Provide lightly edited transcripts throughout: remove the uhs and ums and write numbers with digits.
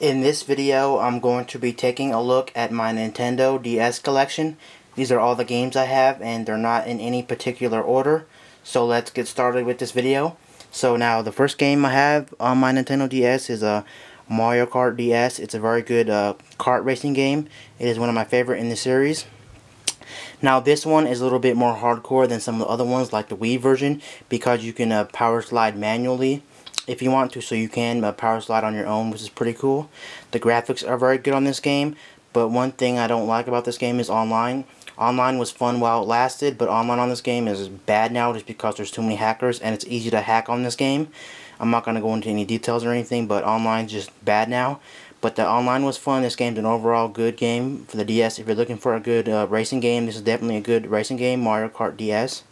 In this video, I'm going to be taking a look at my Nintendo DS collection. These are all the games I have, and they're not in any particular order. So let's get started with this video. So now, the first game I have on my Nintendo DS is a Mario Kart DS. It's a very good kart racing game. It is one of my favorite in the series. Now this one is a little bit more hardcore than some of the other ones, like the Wii version, because you can power slide manually if you want to, so you can power slide on your own, which is pretty cool. The graphics are very good on this game, but one thing I don't like about this game is online. Online was fun while it lasted, but online on this game is bad now just because there's too many hackers and it's easy to hack on this game. I'm not going to go into any details or anything, but online's just bad now. But the online was fun. This game's an overall good game for the DS. If you're looking for a good racing game, this is definitely a good racing game, Mario Kart DS.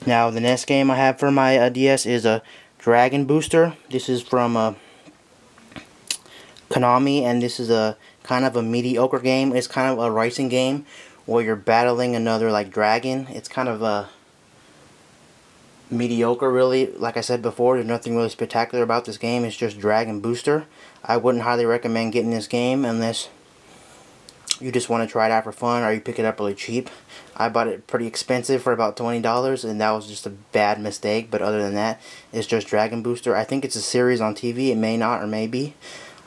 Now the next game I have for my DS is a Dragon Booster. This is from Konami, and this is a kind of a mediocre game. It's kind of a racing game where you're battling another like dragon. It's kind of a mediocre, really. Like I said before, there's nothing really spectacular about this game. It's just Dragon Booster. I wouldn't highly recommend getting this game unless you just want to try it out for fun or you pick it up really cheap. I bought it pretty expensive for about $20, and that was just a bad mistake. But other than that, it's just Dragon Booster. I think it's a series on TV. It may not or may be.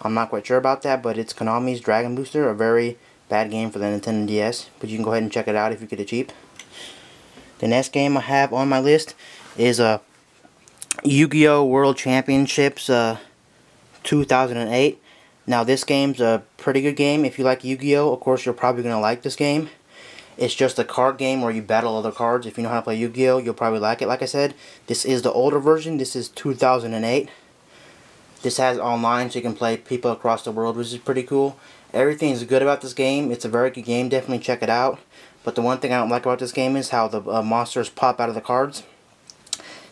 I'm not quite sure about that, but it's Konami's Dragon Booster, a very bad game for the Nintendo DS. But you can go ahead and check it out if you get it cheap. The next game I have on my list is Yu-Gi-Oh! World Championships 2008. Now this game's a pretty good game. If you like Yu-Gi-Oh! Of course you're probably going to like this game. It's just a card game where you battle other cards. If you know how to play Yu-Gi-Oh! You'll probably like it. Like I said, this is the older version. This is 2008. This has online, so you can play people across the world, which is pretty cool. Everything is good about this game. It's a very good game. Definitely check it out. But the one thing I don't like about this game is how the monsters pop out of the cards.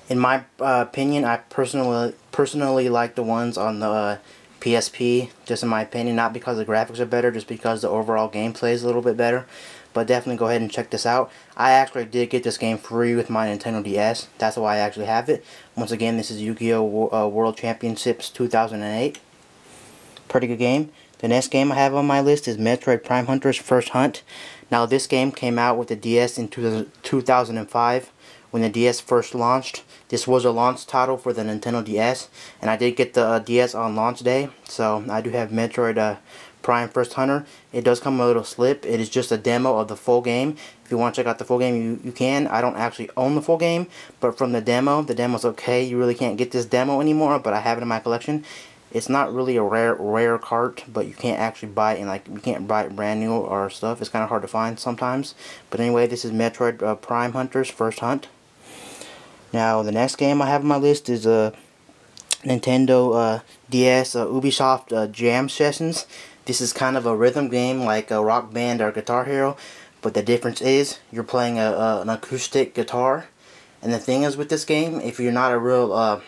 In my opinion, I personally like the ones on the PSP, just in my opinion, not because the graphics are better, just because the overall gameplay is a little bit better. But definitely go ahead and check this out. I actually did get this game free with my Nintendo DS. That's why I actually have it. Once again, this is Yu-Gi-Oh! World Championships 2008. Pretty good game. The next game I have on my list is Metroid Prime Hunter's First Hunt. Now this game came out with the DS in 2005 when the DS first launched. This was a launch title for the Nintendo DS, and I did get the DS on launch day, so I do have Metroid Prime First Hunter. It does come a little slip. It is just a demo of the full game. If you want to check out the full game, you can. I don't actually own the full game, but from the demo's okay. You really can't get this demo anymore, but I have it in my collection. It's not really a rare cart, but you can't actually buy it in, like, you can't buy it brand new or stuff. It's kind of hard to find sometimes. But anyway, this is Metroid Prime Hunter's First Hunt. Now the next game I have on my list is Nintendo DS Ubisoft Jam Sessions. This is kind of a rhythm game like a Rock Band or Guitar Hero, but the difference is you're playing an acoustic guitar. And the thing is with this game, if you're not a real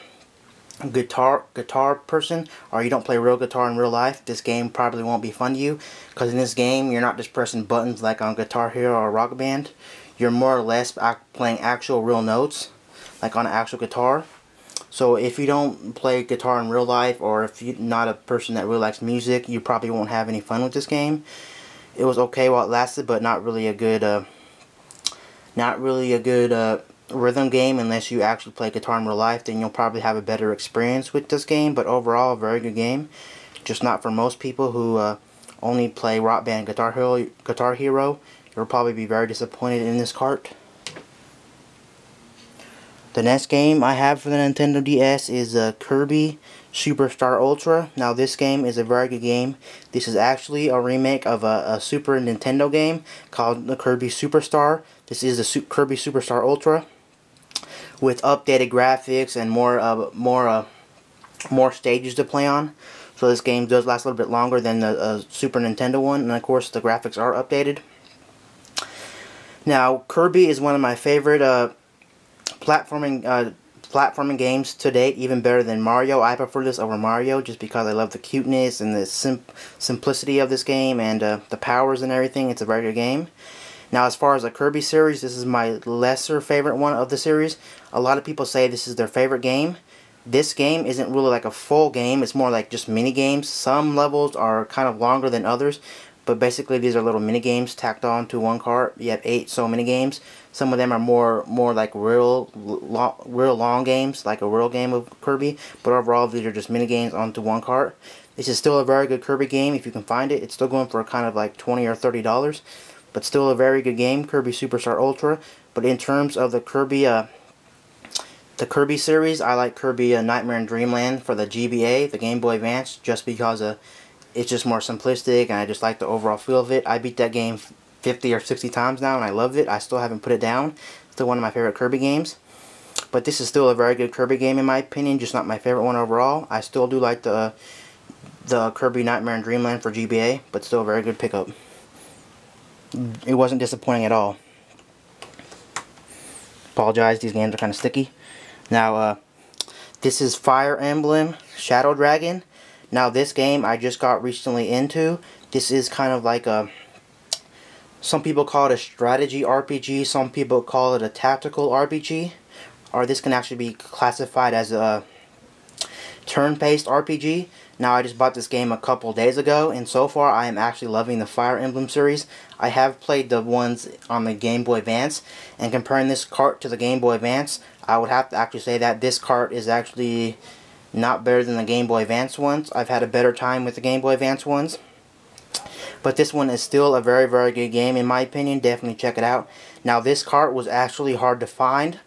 guitar person, or you don't play real guitar in real life, this game probably won't be fun to you, because in this game you're not just pressing buttons like on Guitar Hero or Rock Band. You're more or less playing actual real notes like on an actual guitar. So if you don't play guitar in real life, or if you're not a person that really likes music, you probably won't have any fun with this game. It was okay while it lasted, but not really a good rhythm game unless you actually play guitar in real life. Then you'll probably have a better experience with this game. But overall, a very good game. Just not for most people who only play Rock Band, Guitar Hero. You'll probably be very disappointed in this cart. The next game I have for the Nintendo DS is Kirby Superstar Ultra. Now this game is a very good game. This is actually a remake of a Super Nintendo game called the Kirby Superstar. This is the Kirby Superstar Ultra with updated graphics and more stages to play on. So this game does last a little bit longer than the Super Nintendo one, and of course the graphics are updated. Now Kirby is one of my favorite platforming games to date, even better than Mario. I prefer this over Mario just because I love the cuteness and the simplicity of this game, and the powers and everything. It's a very good game. Now as far as the Kirby series, this is my lesser favorite one of the series. A lot of people say this is their favorite game, This game isn't really like a full game. It's more like just mini games. Some levels are kind of longer than others, but basically these are little mini games tacked on to one cart. You have 8 so mini games. Some of them are more like real long games, like a real game of Kirby. But overall, these are just mini games onto one cart. This is still a very good Kirby game if you can find it. It's still going for kind of like $20 or $30, but still a very good game, Kirby Superstar Ultra. But in terms of the Kirby series, I like Kirby Nightmare in Dreamland for the GBA, the Game Boy Advance, just because it's just more simplistic, and I just like the overall feel of it. I beat that game 50 or 60 times now, and I loved it. I still haven't put it down. Still one of my favorite Kirby games. But this is still a very good Kirby game in my opinion, just not my favorite one overall. I still do like the Kirby Nightmare in Dreamland for GBA, but still a very good pickup. It wasn't disappointing at all. Apologize, these games are kind of sticky. Now, this is Fire Emblem Shadow Dragon. Now, this game I just got recently into. This is kind of like a... Some people call it a strategy RPG. Some people call it a tactical RPG. Or this can actually be classified as a turn-based RPG. Now, I just bought this game a couple days ago, and so far I am actually loving the Fire Emblem series. I have played the ones on the Game Boy Advance, and comparing this cart to the Game Boy Advance, I would have to actually say that this cart is actually not better than the Game Boy Advance ones. I've had a better time with the Game Boy Advance ones. But this one is still a very, very good game in my opinion. Definitely check it out. Now, this cart was actually hard to find.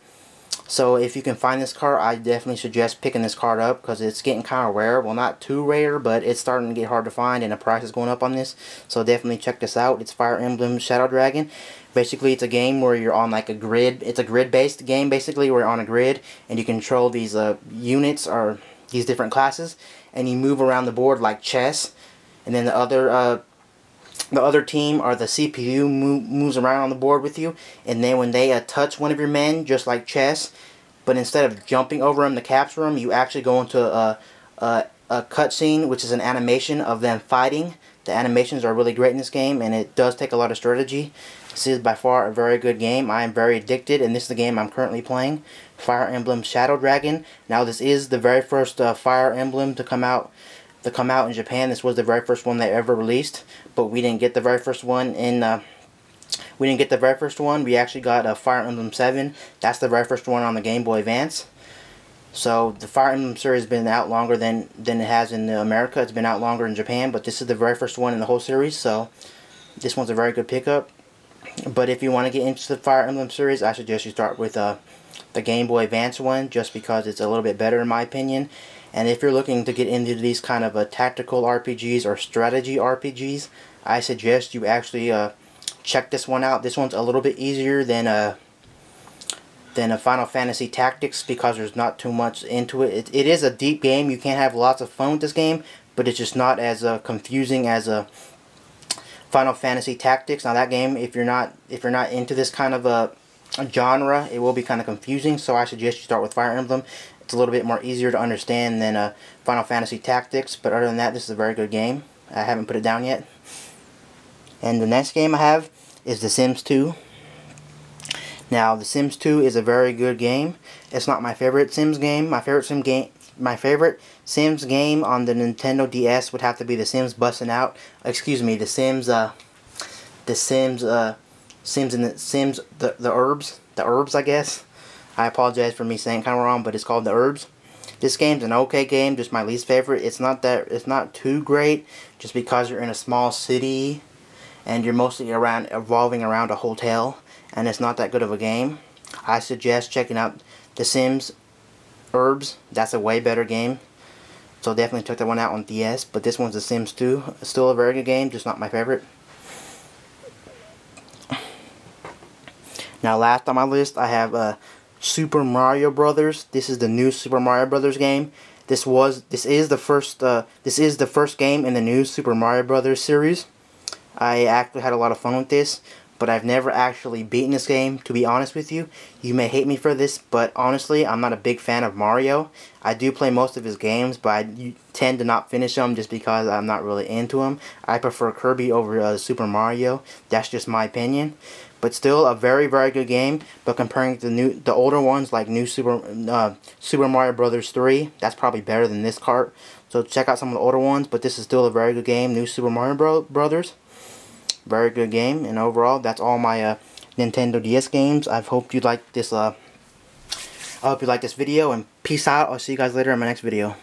So if you can find this cart, I definitely suggest picking this cart up because it's getting kind of rare. Well, not too rare, but it's starting to get hard to find and the price is going up on this. So definitely check this out. It's Fire Emblem Shadow Dragon. Basically, it's a game where you're on like a grid. It's a grid-based game, basically, where you're on a grid and you control these units or these different classes, and you move around the board like chess. And then the other team or the CPU moves around on the board with you, and then when they touch one of your men, just like chess, but instead of jumping over them to capture them, you actually go into a cutscene, which is an animation of them fighting. The animations are really great in this game, and it does take a lot of strategy. This is by far a very good game. I am very addicted, and this is the game I'm currently playing, Fire Emblem Shadow Dragon. Now, this is the very first Fire Emblem to come out in Japan. This was the very first one they ever released, but we didn't get the very first one we actually got Fire Emblem 7. That's the very first one on the Game Boy Advance. So the Fire Emblem series has been out longer than it has in America. It's been out longer in Japan, but this is the very first one in the whole series, so this one's a very good pickup. But if you want to get into the Fire Emblem series, I suggest you start with the Game Boy Advance one, just because it's a little bit better in my opinion. And if you're looking to get into these kind of tactical RPGs or strategy RPGs, I suggest you actually check this one out. This one's a little bit easier than a Final Fantasy Tactics because there's not too much into it. It is a deep game. You can have lots of fun with this game, but it's just not as confusing as a Final Fantasy Tactics. Now, that game, if you're not into this kind of a genre, it will be kind of confusing. So I suggest you start with Fire Emblem. It's a little bit more easier to understand than Final Fantasy Tactics, but other than that, this is a very good game. I haven't put it down yet. And the next game I have is The Sims 2. Now, The Sims 2 is a very good game. It's not my favorite Sims game. My favorite Sims game on the Nintendo DS would have to be The Sims Bustin' Out. Excuse me, The Sims The Herbs, I guess. I apologize for me saying kind of wrong, but it's called The Herbs. This game's an okay game, just my least favorite. It's not too great, just because you're in a small city and you're mostly revolving around a hotel, and it's not that good of a game. I suggest checking out The Sims Herbs. That's a way better game. So definitely check that one out on DS. But this one's The Sims 2. It's still a very good game, just not my favorite. Now, last on my list, I have Super Mario Brothers. This is the new Super Mario Brothers game. This is the first game in the new Super Mario Brothers series. I actually had a lot of fun with this, but I've never actually beaten this game, to be honest with you. You may hate me for this, but honestly, I'm not a big fan of Mario. I do play most of his games, but I tend to not finish them just because I'm not really into him. I prefer Kirby over Super Mario. That's just my opinion. but still a very, very good game. But comparing the older ones like new Super Mario Brothers 3, that's probably better than this Kart. So check out some of the older ones, but this is still a very good game. New Super Mario Brothers, very good game. And overall, that's all my Nintendo DS games. I hope you like this. I hope you like this video, and peace out. I'll see you guys later in my next video.